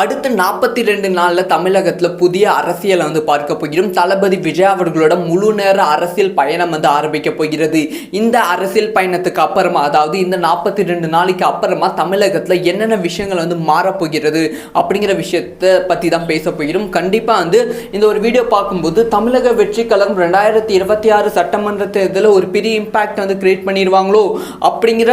அடுத்த 42 நாளில் தமிழகத்தில் புதிய அரசியலை பார்க்க போகிறோம். தளபதி விஜய் அவர்களோட முழு நேர அரசியல் பயணம் ஆரம்பிக்க போகிறது. இந்த அரசியல் பயணத்துக்கு அப்புறமா, அதாவது இந்த 42 நாளைக்கு அப்புறமா தமிழகத்தில் என்னென்ன விஷயங்கள் மாறப்போகிறது அப்படிங்கிற விஷயத்தை பற்றி தான் பேச போகிறோம். கண்டிப்பாக இந்த ஒரு வீடியோ பார்க்கும்போது தமிழக வெற்றி கழகம் 2026 சட்டமன்ற தேர்தலில் ஒரு பெரிய இம்பேக்ட் கிரியேட் பண்ணிடுவாங்களோ அப்படிங்கிற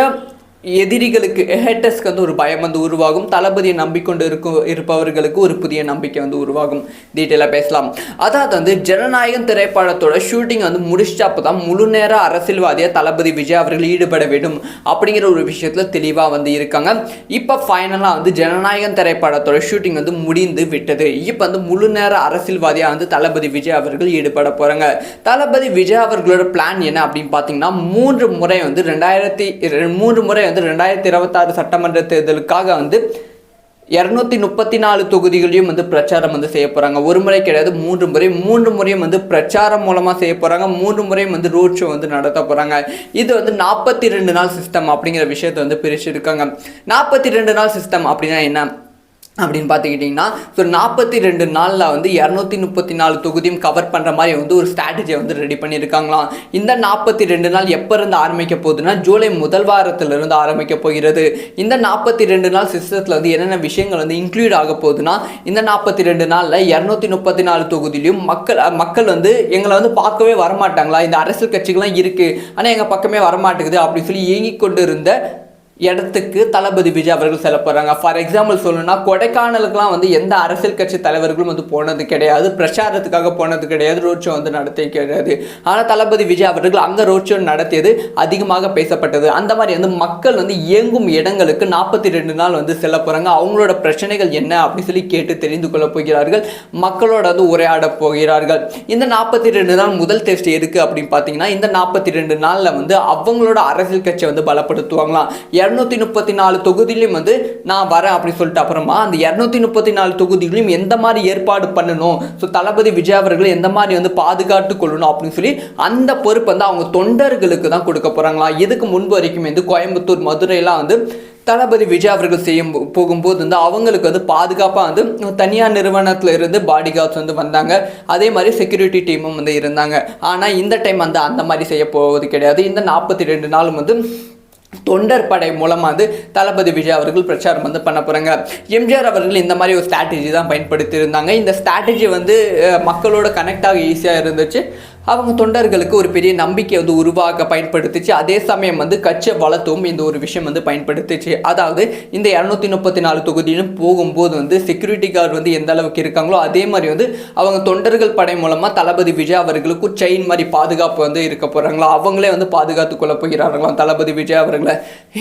எதிரிகளுக்கு ஹேட்டர்ஸ்க்கு ஒரு பயம் உருவாகும். தளபதியை நம்பிக்கொண்டு இருப்பவர்களுக்கு ஒரு புதிய நம்பிக்கை உருவாகும். டீட்டெயிலாக பேசலாம். அதாவது ஜனநாயகம் திரைப்படத்தோட ஷூட்டிங் முடிச்சுட்டு அப்போ தான் முழு நேர அரசியல்வாதியாக தளபதி விஜய் அவர்கள் ஈடுபட வேண்டும் அப்படிங்கிற ஒரு விஷயத்தில் தெளிவாக இருக்காங்க. இப்போ ஃபைனலாக ஜனநாயகம் திரைப்படத்தோட ஷூட்டிங் முடிந்து விட்டது. இப்போ முழு நேர அரசியல்வாதியாக தளபதி விஜய் அவர்கள் ஈடுபட போகிறாங்க. தளபதி விஜய் அவர்களோட பிளான் என்ன அப்படின்னு பார்த்தீங்கன்னா, 3 முறை 2026 சட்டமன்ற தேர்தலுக்காக 234 தொகுதிகளையும் பிரச்சாரம் செய்ய போகிறாங்க. ஒரு முறை கிடையாது, 3 முறையும் பிரச்சாரம் மூலமாக செய்ய போகிறாங்க. 3 முறையும் ரோட் ஷோ நடத்த போகிறாங்க. இது 42 நாள் சிஸ்டம் அப்படிங்கிற விஷயத்தை பிரிச்சிருக்காங்க. 42 நாள் சிஸ்டம் அப்படின்னா என்ன அப்படின்னு பார்த்துக்கிட்டிங்கன்னா, ஸோ 42 நாளில் 234 தொகுதியும் கவர் பண்ணுற மாதிரி ஒரு ஸ்ட்ராட்டஜியை ரெடி பண்ணியிருக்காங்களாம். இந்த 42 நாள் எப்போ இருந்து ஆரம்பிக்க போகுதுன்னா, ஜூலை முதல் வாரத்திலிருந்து ஆரம்பிக்க போகிறது. இந்த 42 நாள் சிஸ்டத்தில் என்னென்ன விஷயங்கள் இன்க்ளூட் ஆக போகுதுன்னா, இந்த 42 நாளில் 234 தொகுதியிலையும் மக்கள் எங்களை பார்க்கவே வரமாட்டாங்களா, இந்த அரசியல் கட்சிகள்லாம் இருக்குது ஆனால் எங்கள் பக்கமே வரமாட்டேங்குது அப்படின்னு சொல்லி ஏங்கிக் கொண்டு இருந்த இடத்துக்கு தளபதி விஜய் அவர்கள் செல்ல போகிறாங்க. ஃபார் எக்ஸாம்பிள் சொல்லணும்னா, கொடைக்கானலுக்குலாம் எந்த அரசியல் கட்சி தலைவர்களும் போனது கிடையாது, பிரச்சாரத்துக்காக போனது கிடையாது, ரோட் ஷோ நடத்தி கிடையாது. ஆனால் தளபதி விஜய் அவர்கள் அங்கே ரோட் ஷோ நடத்தியது அதிகமாக பேசப்பட்டது. அந்த மாதிரி மக்கள் இயங்கும் இடங்களுக்கு 42 நாள் செல்ல போகிறாங்க. அவங்களோட பிரச்சனைகள் என்ன அப்படின்னு சொல்லி கேட்டு தெரிந்து கொள்ள போகிறார்கள். மக்களோட உரையாட போகிறார்கள். இந்த 42 நாள் முதல் டெஸ்ட் எதுக்கு அப்படின்னு பார்த்தீங்கன்னா, இந்த 42 நாளில் அவங்களோட அரசியல் கட்சியை பலப்படுத்துவாங்களாம். 234 தொகுதியிலும் நான் வரேன் அப்படின்னு சொல்லிட்டு அப்புறமா அந்த 234 தொகுதியிலும் எந்த மாதிரி ஏற்பாடு பண்ணணும், ஸோ தளபதி விஜய் அவர்கள் எந்த மாதிரி பாதுகாத்து கொள்ளணும் அப்படின்னு சொல்லி அந்த பொறுப்பு அவங்க தொண்டர்களுக்கு தான் கொடுக்க போகிறாங்களா. இதுக்கு முன்பு வரைக்கும் கோயம்புத்தூர், மதுரையெல்லாம் தளபதி விஜய் அவர்கள் செய்யும் போகும்போது அவங்களுக்கு பாதுகாப்பாக தனியார் நிறுவனத்தில் இருந்து பாடி கார்ட்ஸ் வந்தாங்க. அதே மாதிரி செக்யூரிட்டி டீமும் இருந்தாங்க. ஆனால் இந்த டைம் அந்த மாதிரி செய்ய போவது கிடையாது. இந்த 42 நாளும் தொண்டர் படை மூலமாக தளபதி விஜய் அவர்கள் பிரச்சாரம் பண்ண போகிறாங்க. எம்ஜிஆர் அவர்கள் இந்த மாதிரி ஒரு ஸ்ட்ராட்டஜி தான் பயன்படுத்தி இருந்தாங்க. இந்த ஸ்ட்ராட்டஜி மக்களோட கனெக்ட் ஆக ஈஸியாக இருந்துச்சு. அவங்க தொண்டர்களுக்கு ஒரு பெரிய நம்பிக்கை உருவாக்க பயன்படுத்துச்சு. அதே சமயம் கட்சியை வளர்த்தவும் இந்த ஒரு விஷயம் பயன்படுத்துச்சு. அதாவது இந்த 234 தொகுதியிலும் போகும்போது செக்யூரிட்டி கார்டு எந்த அளவுக்கு இருக்காங்களோ அதே மாதிரி அவங்க தொண்டர்கள் படை மூலமாக தளபதி விஜய் அவர்களுக்கு செயின் மாதிரி பாதுகாப்பு இருக்க போகிறாங்களா, அவங்களே பாதுகாத்து கொள்ள போகிறார்களாம் தளபதி விஜய் அவர்களை.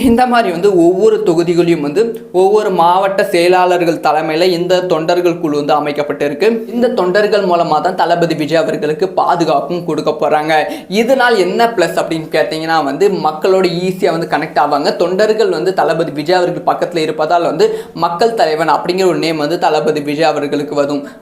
இந்த மாதிரி ஒவ்வொரு தொகுதிகளையும் ஒவ்வொரு மாவட்ட செயலாளர்கள் தலைமையில் இந்த தொண்டர்கள் குழு அமைக்கப்பட்டிருக்கு. இந்த தொண்டர்கள் மூலமாக தான் தளபதி விஜய் அவர்களுக்கு பாதுகாப்பு கொடுக்க போறாங்க. இதனால் என்ன பிளஸ் அப்படின்னு கேட்டீங்கன்னா, மக்களோட ஈஸியாக கனெக்ட் ஆவாங்க. தொண்டர்கள் தளபதி விஜய் அவர்கள் பக்கத்தில் இருப்பதால் மக்கள் தலைவன் அப்படிங்கிற ஒரு நேம் தளபதி விஜய் அவர்களுக்கு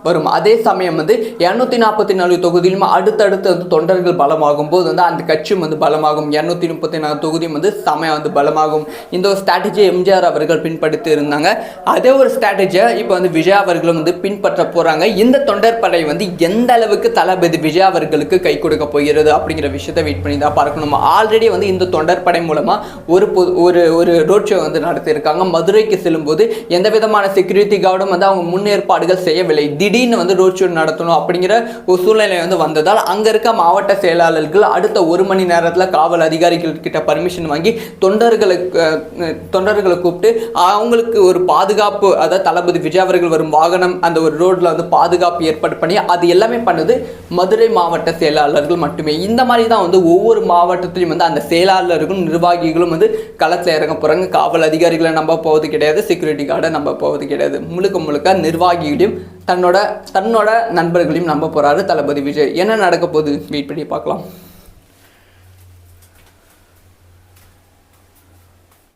வரும். அதே சமயம் 244 தொகுதியிலும் அடுத்தடுத்து தொண்டர்கள் பலமாகும் போது அந்த கட்சியும் பலமாகும். 234 தொகுதியும் சமயம் பலமாகும். இந்த ஒரு ஸ்ட்ராட்டஜி எம்ஜிஆர் அவர்கள் பின்பற்றி இருந்தாங்க. அதே ஒரு ஸ்ட்ராட்டஜியை இப்போ விஜய் அவர்களும் பின்பற்ற போறாங்க. இந்த தொண்டர் படை எந்த அளவுக்கு தளபதி விஜய் அவர்களுக்கு கை கொடுக்க போகிறது அப்படிங்கிற விஷயத்தை வெயிட் பண்ணி தான் பார்க்கணும். ஆல்ரெடி இந்த தொண்டர் படை மூலமா ஒரு ரோட் ஷோ நடத்தியிருக்காங்க. மதுரைக்கு செல்லும்போது எந்த விதமான செக்யூரிட்டி கார்டும் அவங்க முன்னேற்பாடுகள் செய்யவில்லை. திடீர்னு ரோட் ஷோ நடத்தணும் அப்படிங்கிற ஒரு சூழ்நிலை வந்ததால் அங்க இருக்க மாவட்ட செயலாளர்கள் அடுத்த 1 மணி நேரத்தில் காவல் அதிகாரிகள் கிட்ட பர்மிஷன் வாங்கி தொண்டர்களை கூப்பிட்டு அவங்களுக்கு ஒரு பாதுகாப்பு, அதாவது தளபதி விஜய் அவர்கள் வரும் வாகனம் அந்த ஒரு ரோட்ல பாதுகாப்பு ஏற்பாடு பண்ணி அது எல்லாமே பண்ணது மதுரை மாவட்ட செயலாளர்கள் மட்டுமே. இந்த மாதிரி தான் ஒவ்வொரு மாவட்டத்திலும் அந்த செயலாளர்களும் நிர்வாகிகளும் களத்தில் இறங்க போகிறாங்க. காவல் அதிகாரிகளை நம்ப போவது கிடையாது, செக்யூரிட்டி கார்டை நம்ப போவது கிடையாது. முழுக்க நிர்வாகிகளையும் தன்னோட நண்பர்களையும் நம்ப போகிறாரு தளபதி விஜய். என்ன நடக்க போகுது வெயிட் பண்ணி பார்க்கலாம்.